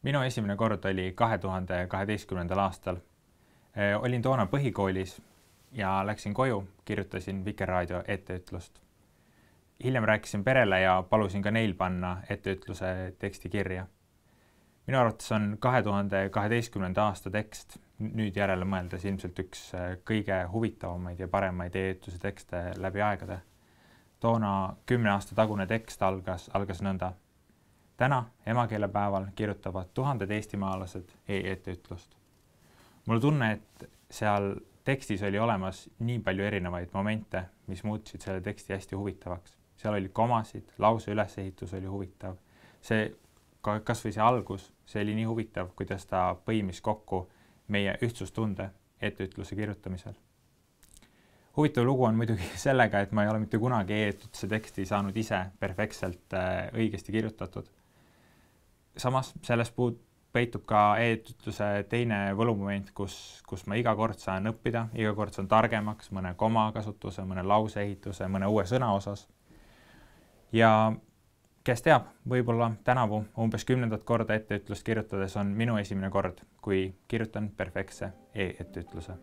Minu esimene kord oli 2012. aastal. Olin toona põhikoolis ja läksin koju, kirjutasin Vikerraadio etteütlust. Hiljem rääkisin perele ja palusin ka neil panna etteütluse teksti kirja. Minu arvates on 2012. aasta tekst nüüd järele mõeldes ilmselt üks kõige huvitavamaid ja paremaid e-ütluse tekste läbi aegade. Toona 10 aasta tagune tekst algas nõnda. Täna emakeelepäeval kirjutavad tuhanded eestimaalased e-etteütlust. Mul tunne, et seal tekstis oli olemas nii palju erinevaid momente, mis muutsid selle teksti hästi huvitavaks. Seal oli komasid, lause ülesehitus oli huvitav. Kas või see algus, see oli nii huvitav, kuidas ta põimis kokku meie ühtsustunde etteütluse kirjutamisel. Huvitav lugu on muidugi sellega, et ma ei ole mitte kunagi e-ettütluse teksti saanud ise perfektselt õigesti kirjutatud. Samas selles peitub ka e-ettütluse teine võlumoment, kus ma iga kord saan õppida, iga kord saan targemaks mõne komakasutuse, mõne lauseehituse, mõne uue sõna osas. Ja kes teab, võib-olla tänavu umbes 10. korda etteütlust kirjutades on minu esimene kord, kui kirjutan perfektse e-etteütluse.